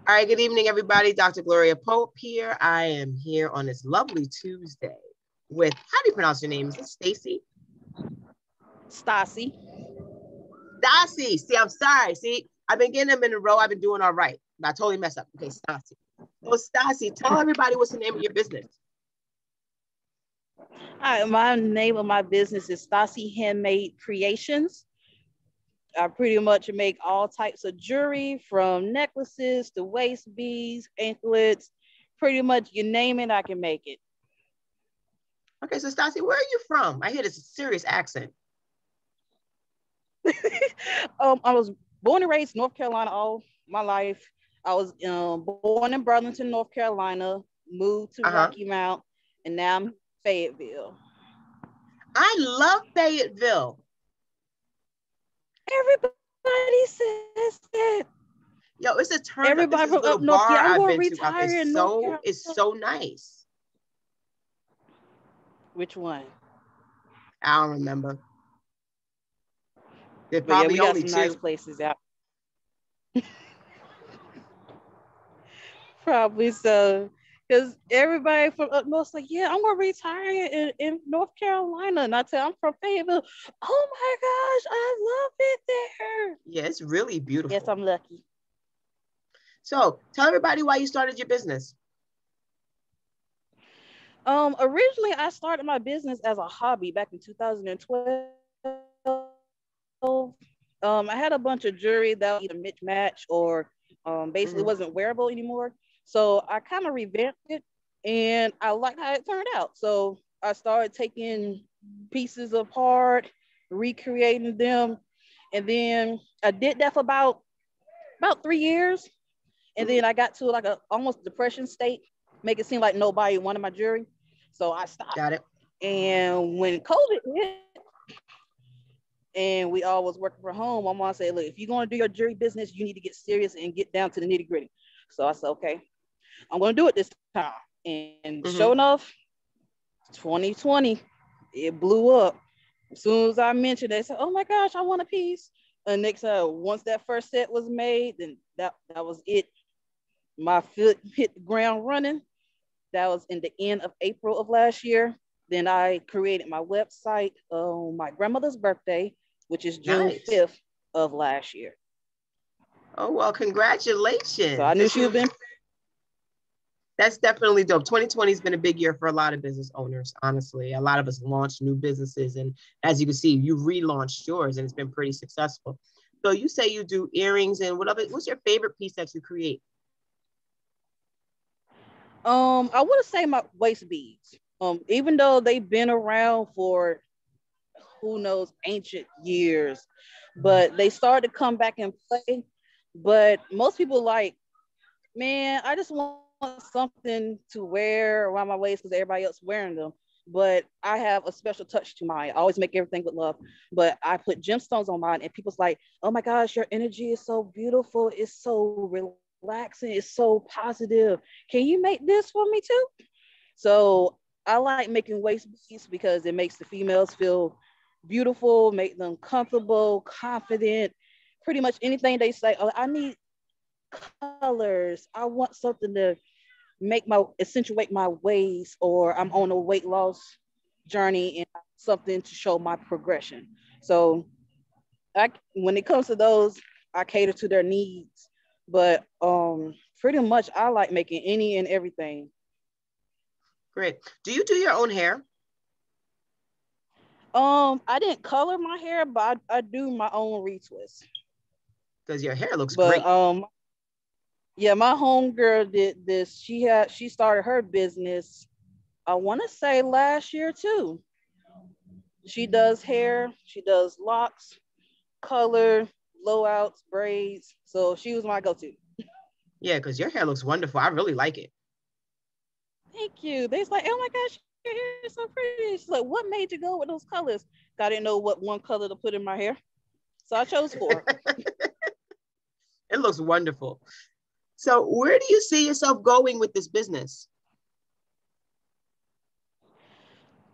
All right, good evening, everybody. Dr. Gloria Pope here. I am here on this lovely Tuesday with, how do you pronounce your name? Is it Stacy? Stasi. Stasi. See, I'm sorry. See, I've been getting them in a row. I've been doing all right. But I totally messed up. Okay, Stasi. So, Stasi, tell everybody what's the name of your business. Hi, my name of my business is Stasi Handmade Creations. I pretty much make all types of jewelry, from necklaces to waist beads, anklets, pretty much you name it, I can make it. Okay, so Stasi, where are you from? I hear this serious accent. I was born and raised in North Carolina all my life. I was born in Burlington, North Carolina, moved to Rocky Mount, and now I'm in Fayetteville. I love Fayetteville. Everybody says that. Yo, it's a turn. Everybody from up north. Yeah, I'm going to retire in North Carolina. It's so nice. Which one? I don't remember. There's probably we got only some two. nice places out. Probably so. Because everybody from up north like, yeah, I'm going to retire in North Carolina. And I tell I'm from Fayetteville. Oh my gosh, I love it there. Yeah, it's really beautiful. Yes, I'm lucky. So tell everybody why you started your business. Originally, I started my business as a hobby back in 2012. I had a bunch of jewelry that was either mismatch or basically wasn't wearable anymore. So I kind of revamped it and I liked how it turned out. So I started taking pieces apart, recreating them. And then I did that for about 3 years. And then I got to like a almost depression state, make it seem like nobody wanted my jewelry. So I stopped. Got it. And when COVID hit, and we all was working from home, my mom said, look, if you're going to do your jewelry business, you need to get serious and get down to the nitty gritty. So I said, okay, I'm going to do it this time. And sure enough, 2020, it blew up. As soon as I mentioned it, they said, oh my gosh, I want a piece. And next time, once that first set was made, then that was it. My foot hit the ground running. That was in the end of April of last year. Then I created my website on my grandmother's birthday, which is June 5th of last year. Oh, well, congratulations. So I knew she had been. That's definitely dope. 2020 has been a big year for a lot of business owners, honestly. A lot of us launched new businesses. And as you can see, you relaunched yours and it's been pretty successful. So you say you do earrings and what's your favorite piece that you create? I want to say my waist beads. Even though they've been around for who knows ancient years, but they started to come back and play. But most people like, man, I just want something to wear around my waist because everybody else wearing them. But I have a special touch to mine. I always make everything with love. But I put gemstones on mine, and people's like, oh my gosh, your energy is so beautiful. It's so relaxing. It's so positive. Can you make this for me too? So I like making waist beads because it makes the females feel beautiful, make them comfortable, confident. Pretty much anything they say, oh, I need colors. I want something to accentuate my waist, or I'm on a weight loss journey and something to show my progression. So when it comes to those, I cater to their needs. But pretty much I like making any and everything. Great. Do you do your own hair? I didn't color my hair, but I do my own retwist. Because your hair looks great. Yeah, my homegirl did this. She started her business, I want to say last year too. She does hair, she does locks, color, blowouts, braids. So she was my go-to. Yeah, because your hair looks wonderful. I really like it. Thank you. They's like, oh my gosh, your hair is so pretty. She's like, what made you go with those colors? I didn't know what one color to put in my hair, so I chose 4. It looks wonderful. So where do you see yourself going with this business?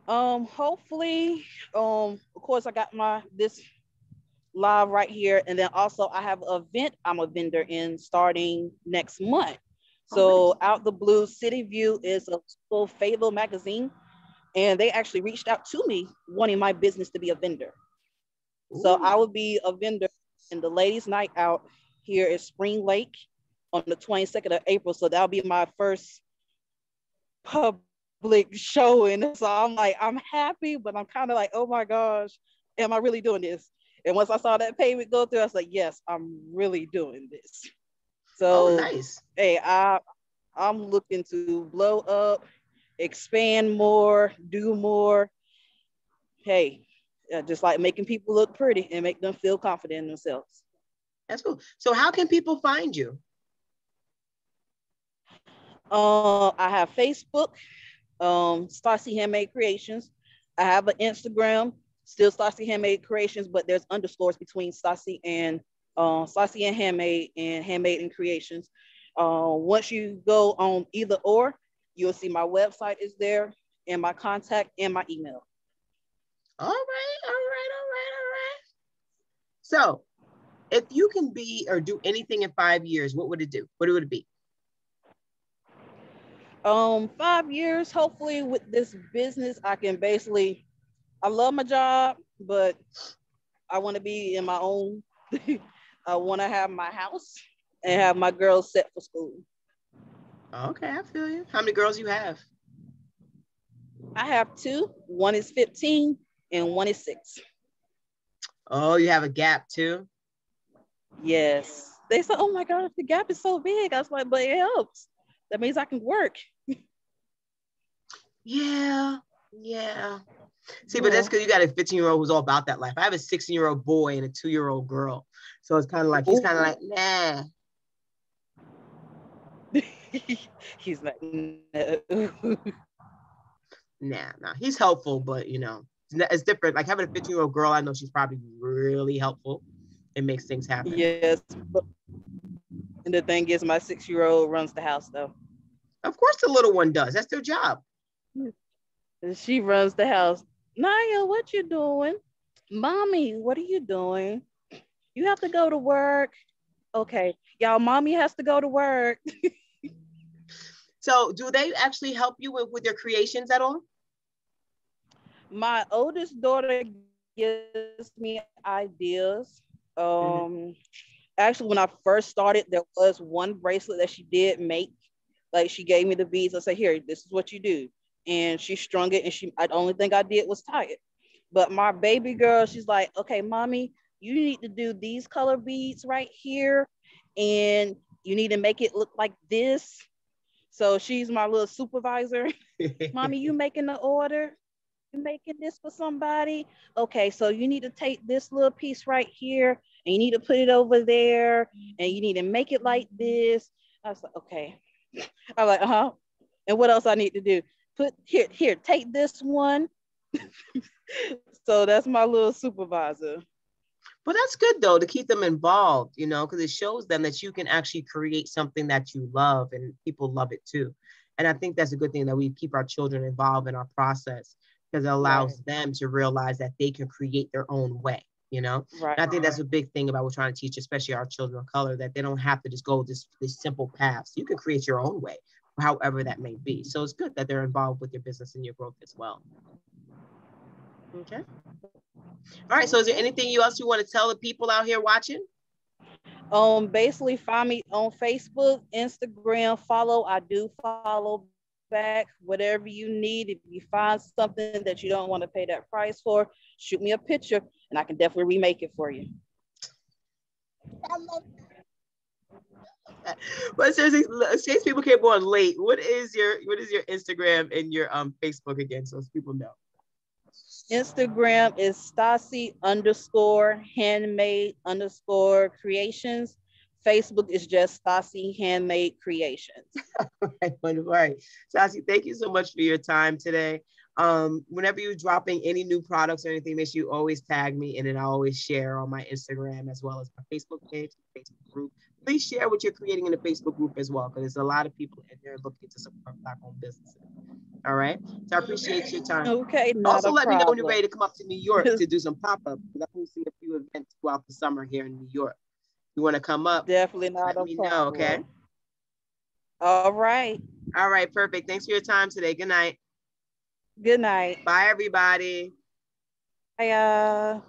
Hopefully, of course, I got this live right here. And then also I have an event I'm a vendor in starting next month. Oh, nice. So Out the Blue City View is a full Fable magazine, and they actually reached out to me wanting my business to be a vendor. So Ooh. I will be a vendor in the ladies' night out here at Spring Lake on the 22nd of April. So that'll be my first public showing. So I'm like, I'm happy, but I'm kind of like, oh my gosh, am I really doing this? And once I saw that payment go through, I was like, yes, I'm really doing this. Oh, So nice. hey, I'm looking to blow up, expand more, do more. Hey, just like making people look pretty and make them feel confident in themselves. That's cool. So how can people find you? I have Facebook, Stasi Handmade Creations. I have an Instagram, still Stasi Handmade Creations, but there's underscores between Stasi and Handmade and Creations. Once you go on either or, you'll see my website is there and my contact and my email. All right, all right, all right, all right. So if you can be or do anything in 5 years, what would it do? What would it be? 5 years, hopefully with this business, I can basically, I love my job, but I want to be in my own. I want to have my house and have my girls set for school. Okay, I feel you. How many girls you have? I have two. One is 15 and one is 6. Oh, you have a gap too? Yes. They said, oh my God, the gap is so big. I was like, but it helps. That means I can work. Yeah, yeah. See, but that's Yeah. because you got a 15-year-old who's all about that life. I have a 16-year-old boy and a 2-year-old girl. So it's kind of like, he's kind of Ooh. like, nah. He's like, no. Nah. He's helpful, but it's different. Like having a 15-year-old girl, I know she's probably really helpful. It makes things happen. Yes. But, and the thing is, my 6-year-old runs the house though. Of course, the little one does. That's their job. And she runs the house. Naya, what you doing? Mommy, what are you doing? You have to go to work. Okay. Y'all, mommy has to go to work. So, do they actually help you with your creations at all? My oldest daughter gives me ideas. Mm-hmm. Actually, when I first started, there was one bracelet that she did make. Like she gave me the beads. I said, "Here, this is what you do," and she strung it. And the only thing I did was tie it. But my baby girl, she's like, "Okay, mommy, you need to do these color beads right here, and you need to make it look like this." So she's my little supervisor. Mommy, you making the order? You making this for somebody? Okay, so you need to take this little piece right here and you need to put it over there and you need to make it like this. I was like, okay. I'm like, uh-huh. And what else I need to do? Put here, take this one. So that's my little supervisor. But that's good though to keep them involved, because it shows them that you can actually create something that you love and people love it too. And I think that's a good thing that we keep our children involved in our process because it Right, allows them to realize that they can create their own way. right, And I think that's a big thing about what we're trying to teach, especially our children of color, that they don't have to just go this simple path. You can create your own way, however that may be. So it's good that they're involved with your business and your growth as well. Okay. All right. So is there okay. anything else you want to tell the people out here watching? Basically find me on Facebook, Instagram, follow. I do follow back. Whatever you need. If you find something that you don't want to pay that price for, shoot me a picture and I can definitely remake it for you. But seriously, in case people came on late, what is your Instagram and your Facebook again, so people know? Instagram is Stasi underscore handmade underscore creations. Facebook is just Stasi handmade creations. All right, wonderful. All right, Stasi, thank you so much for your time today. Whenever you're dropping any new products or anything, make sure you always tag me, and then I always share on my Instagram as well as my Facebook page, Facebook group. Please share what you're creating in the Facebook group as well, because there's a lot of people in there looking to support Black-owned businesses. All right, so I appreciate your time. Okay, not Also, a let me know when you're problem. ready to come up to New York to do some pop-up. hosting a few events throughout the summer here in New York. You want to come up? Definitely not Let a me know, problem. okay? All right. All right, perfect. Thanks for your time today. Good night. Good night. Bye, everybody. Bye.